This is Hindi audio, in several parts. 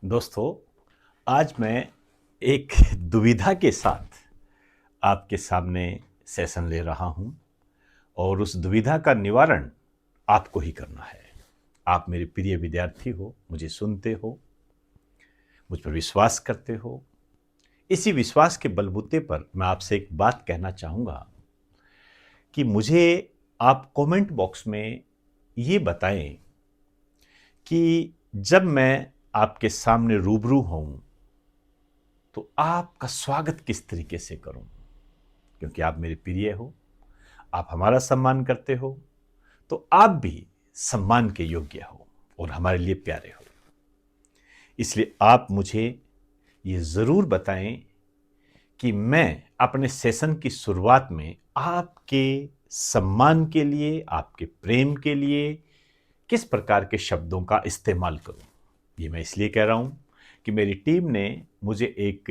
दोस्तों, आज मैं एक दुविधा के साथ आपके सामने सेशन ले रहा हूं और उस दुविधा का निवारण आपको ही करना है। आप मेरे प्रिय विद्यार्थी हो, मुझे सुनते हो, मुझ पर विश्वास करते हो। इसी विश्वास के बलबूते पर मैं आपसे एक बात कहना चाहूँगा कि मुझे आप कमेंट बॉक्स में ये बताएं कि जब मैं आपके सामने रूबरू हूँ तो आपका स्वागत किस तरीके से करूं, क्योंकि आप मेरे प्रिय हो, आप हमारा सम्मान करते हो, तो आप भी सम्मान के योग्य हो और हमारे लिए प्यारे हो। इसलिए आप मुझे ये ज़रूर बताएं कि मैं अपने सेशन की शुरुआत में आपके सम्मान के लिए, आपके प्रेम के लिए किस प्रकार के शब्दों का इस्तेमाल करूं। ये मैं इसलिए कह रहा हूं कि मेरी टीम ने मुझे एक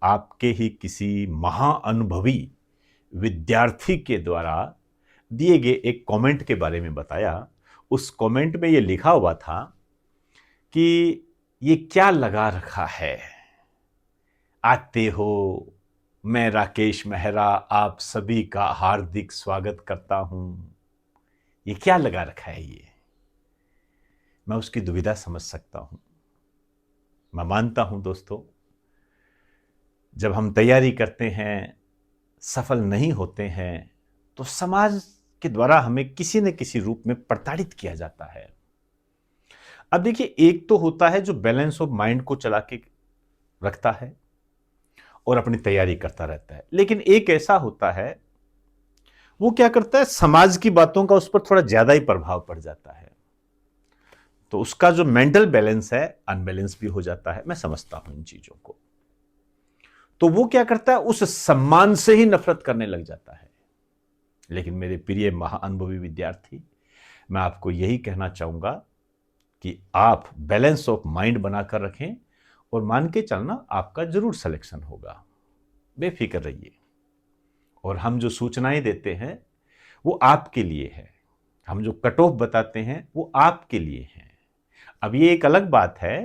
आपके ही किसी महाअनुभवी विद्यार्थी के द्वारा दिए गए एक कमेंट के बारे में बताया। उस कमेंट में ये लिखा हुआ था कि ये क्या लगा रखा है, आते हो, मैं राकेश मेहरा आप सभी का हार्दिक स्वागत करता हूं। ये क्या लगा रखा है ये? मैं उसकी दुविधा समझ सकता हूं। मैं मानता हूं दोस्तों, जब हम तैयारी करते हैं, सफल नहीं होते हैं, तो समाज के द्वारा हमें किसी न किसी रूप में प्रताड़ित किया जाता है। अब देखिए, एक तो होता है जो बैलेंस ऑफ माइंड को चला के रखता है और अपनी तैयारी करता रहता है, लेकिन एक ऐसा होता है वो क्या करता है, समाज की बातों का उस पर थोड़ा ज्यादा ही प्रभाव पड़ जाता है, तो उसका जो मेंटल बैलेंस है अनबैलेंस भी हो जाता है। मैं समझता हूं इन चीजों को। तो वो क्या करता है, उस सम्मान से ही नफरत करने लग जाता है। लेकिन मेरे प्रिय महाअनुभवी विद्यार्थी, मैं आपको यही कहना चाहूंगा कि आप बैलेंस ऑफ माइंड बनाकर रखें और मान के चलना आपका जरूर सिलेक्शन होगा। बेफिक्र रहिए। और हम जो सूचनाएं देते हैं वो आपके लिए है, हम जो कट ऑफ बताते हैं वो आपके लिए है। अब ये एक अलग बात है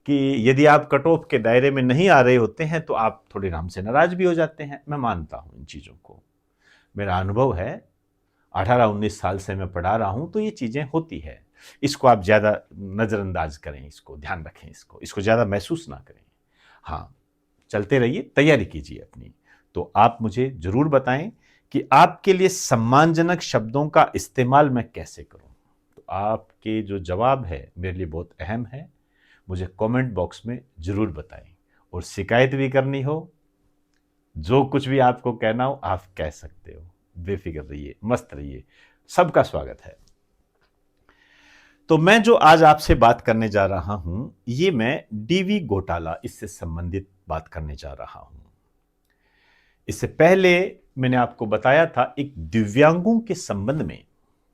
कि यदि आप कट ऑफ के दायरे में नहीं आ रहे होते हैं तो आप थोड़े हमसे नाराज भी हो जाते हैं। मैं मानता हूं इन चीजों को, मेरा अनुभव है, 18-19 साल से मैं पढ़ा रहा हूं, तो ये चीजें होती है। इसको आप ज्यादा नजरअंदाज करें, इसको ध्यान रखें, इसको ज्यादा महसूस ना करें। हाँ, चलते रहिए, तैयारी कीजिए अपनी। तो आप मुझे जरूर बताएं कि आपके लिए सम्मानजनक शब्दों का इस्तेमाल मैं कैसे करूं। तो आपके जो जवाब है मेरे लिए बहुत अहम है। मुझे कमेंट बॉक्स में जरूर बताएं। और शिकायत भी करनी हो, जो कुछ भी आपको कहना हो आप कह सकते हो। बेफिक्र रहिए, मस्त रहिए, सबका स्वागत है। तो मैं जो आज आपसे बात करने जा रहा हूं, ये मैं डीवी घोटाला, इससे संबंधित बात करने जा रहा हूं। इससे पहले मैंने आपको बताया था, एक दिव्यांगों के संबंध में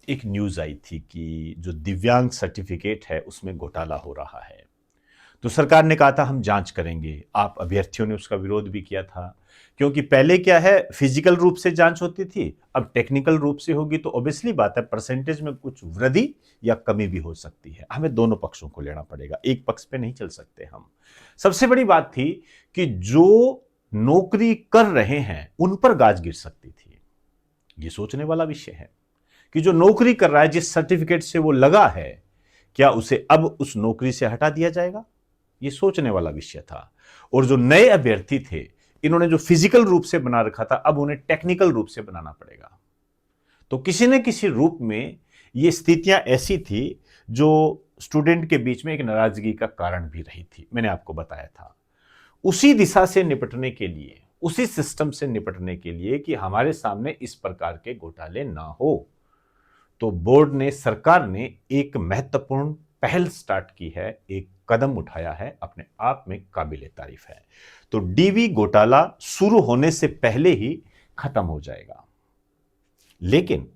एक न्यूज आई थी कि जो दिव्यांग सर्टिफिकेट है उसमें घोटाला हो रहा है। तो सरकार ने कहा था हम जांच करेंगे। आप अभ्यर्थियों ने उसका विरोध भी किया था, क्योंकि पहले क्या है, फिजिकल रूप से जांच होती थी, अब टेक्निकल रूप से होगी, तो ऑब्वियसली बात है परसेंटेज में कुछ वृद्धि या कमी भी हो सकती है। हमें दोनों पक्षों को लेना पड़ेगा, एक पक्ष पे नहीं चल सकते हम। सबसे बड़ी बात थी कि जो नौकरी कर रहे हैं उन पर गाज गिर सकती थी। ये सोचने वाला विषय है कि जो नौकरी कर रहा है, जिस सर्टिफिकेट से वो लगा है, क्या उसे अब उस नौकरी से हटा दिया जाएगा? ये सोचने वाला विषय था। और जो नए अभ्यर्थी थे, इन्होंने जो फिजिकल रूप से बना रखा था, अब उन्हें टेक्निकल रूप से बनाना पड़ेगा। तो किसी न किसी रूप में ये स्थितियां ऐसी थी जो स्टूडेंट के बीच में एक नाराजगी का कारण भी रही थी। मैंने आपको बताया था, उसी दिशा से निपटने के लिए, उसी सिस्टम से निपटने के लिए कि हमारे सामने इस प्रकार के घोटाले ना हो, तो बोर्ड ने, सरकार ने एक महत्वपूर्ण पहल स्टार्ट की है, एक कदम उठाया है, अपने आप में काबिले तारीफ है। तो डीवी घोटाला शुरू होने से पहले ही खत्म हो जाएगा। लेकिन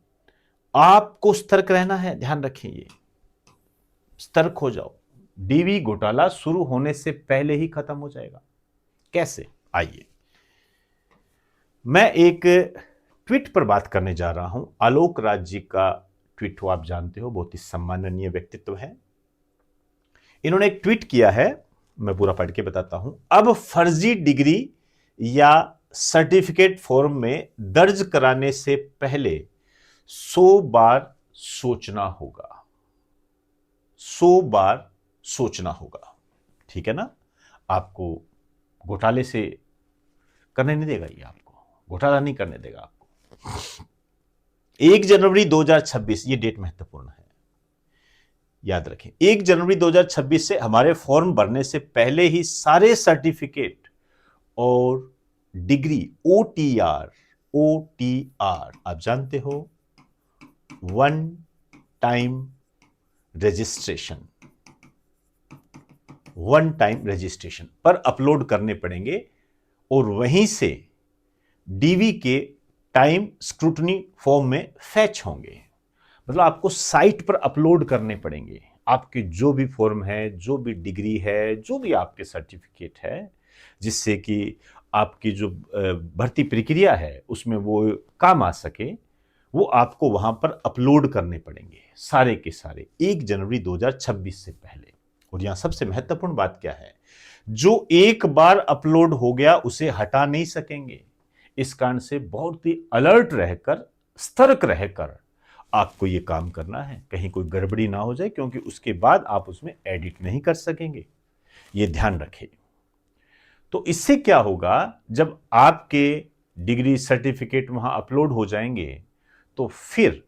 आपको सतर्क रहना है, ध्यान रखें, ये सतर्क हो जाओ। डीवी घोटाला शुरू होने से पहले ही खत्म हो जाएगा। कैसे? आइए, मैं एक ट्वीट पर बात करने जा रहा हूं। आलोक राज जी का ट्वीट आप जानते हो, बहुत ही सम्माननीय व्यक्तित्व है। इन्होंने एक ट्वीट किया है मैं पूरा पढ़ के बताता हूं। अब फर्जी डिग्री या सर्टिफिकेट फॉर्म में दर्ज कराने से पहले 100 बार सोचना होगा। 100 बार सोचना होगा, ठीक है ना। आपको घोटाले से करने नहीं देगा, ये आपको घोटाला नहीं करने देगा आपको। 1 जनवरी 2026, ये डेट महत्वपूर्ण है, याद रखें। 1 जनवरी 2026 से हमारे फॉर्म भरने से पहले ही सारे सर्टिफिकेट और डिग्री OTR आप जानते हो, वन टाइम रजिस्ट्रेशन पर अपलोड करने पड़ेंगे और वहीं से डीवी के टाइम स्क्रूटनी फॉर्म में फैच होंगे। मतलब आपको साइट पर अपलोड करने पड़ेंगे आपके जो भी फॉर्म है, जो भी डिग्री है, जो भी आपके सर्टिफिकेट है, जिससे कि आपकी जो भर्ती प्रक्रिया है उसमें वो काम आ सके, वो आपको वहां पर अपलोड करने पड़ेंगे सारे के सारे 1 जनवरी 2026 से पहले। और यहां सबसे महत्वपूर्ण बात क्या है, जो एक बार अपलोड हो गया उसे हटा नहीं सकेंगे। इस कारण से बहुत ही अलर्ट रहकर, सतर्क रहकर आपको यह काम करना है, कहीं कोई गड़बड़ी ना हो जाए, क्योंकि उसके बाद आप उसमें एडिट नहीं कर सकेंगे, यह ध्यान रखें। तो इससे क्या होगा, जब आपके डिग्री सर्टिफिकेट वहां अपलोड हो जाएंगे तो फिर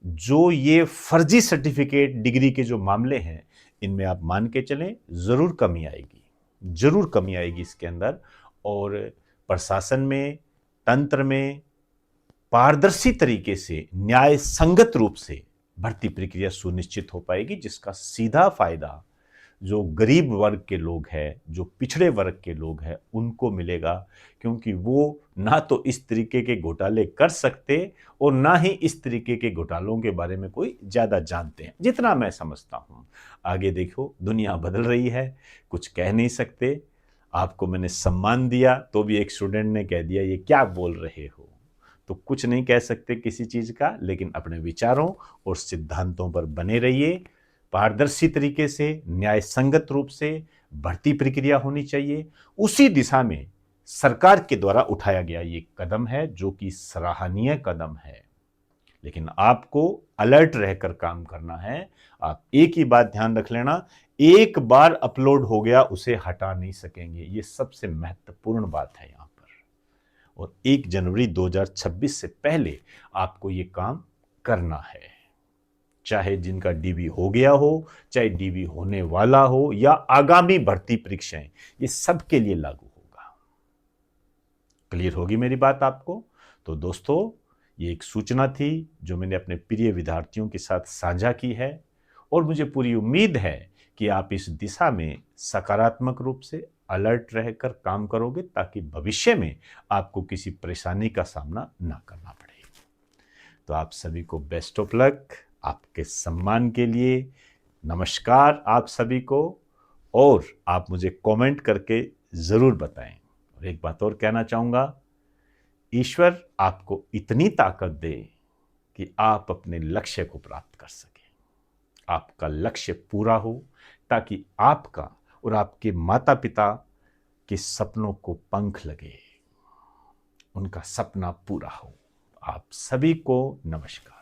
जो ये फर्जी सर्टिफिकेट डिग्री के जो मामले हैं, इनमें आप मान के चलें जरूर कमी आएगी, जरूर कमी आएगी इसके अंदर। और प्रशासन में, तंत्र में पारदर्शी तरीके से, न्याय संगत रूप से भर्ती प्रक्रिया सुनिश्चित हो पाएगी, जिसका सीधा फायदा जो गरीब वर्ग के लोग हैं, जो पिछड़े वर्ग के लोग हैं, उनको मिलेगा। क्योंकि वो ना तो इस तरीके के घोटाले कर सकते और ना ही इस तरीके के घोटालों के बारे में कोई ज़्यादा जानते हैं, जितना मैं समझता हूँ। आगे देखो, दुनिया बदल रही है, कुछ कह नहीं सकते। आपको मैंने सम्मान दिया तो भी एक स्टूडेंट ने कह दिया ये क्या बोल रहे हो, तो कुछ नहीं कह सकते किसी चीज़ का, लेकिन अपने विचारों और सिद्धांतों पर बने रहिए। पारदर्शी तरीके से, न्याय संगत रूप से भर्ती प्रक्रिया होनी चाहिए। उसी दिशा में सरकार के द्वारा उठाया गया ये कदम है, जो कि सराहनीय कदम है। लेकिन आपको अलर्ट रहकर काम करना है। आप एक ही बात ध्यान रख लेना, एक बार अपलोड हो गया उसे हटा नहीं सकेंगे, ये सबसे महत्वपूर्ण बात है यहां पर। और 1 जनवरी 2026 से पहले आपको ये काम करना है, चाहे जिनका डीबी हो गया हो, चाहे डीबी होने वाला हो, या आगामी भर्ती परीक्षाएं, ये सबके लिए लागू होगा। क्लियर होगी मेरी बात आपको? तो दोस्तों, ये एक सूचना थी जो मैंने अपने प्रिय विद्यार्थियों के साथ साझा की है, और मुझे पूरी उम्मीद है कि आप इस दिशा में सकारात्मक रूप से अलर्ट रहकर काम करोगे, ताकि भविष्य में आपको किसी परेशानी का सामना ना करना पड़े। तो आप सभी को बेस्ट ऑफ लक। आपके सम्मान के लिए नमस्कार आप सभी को, और आप मुझे कमेंट करके जरूर बताएं। और एक बात और कहना चाहूंगा, ईश्वर आपको इतनी ताकत दे कि आप अपने लक्ष्य को प्राप्त कर सकें, आपका लक्ष्य पूरा हो, ताकि आपका और आपके माता पिता के सपनों को पंख लगे, उनका सपना पूरा हो। आप सभी को नमस्कार।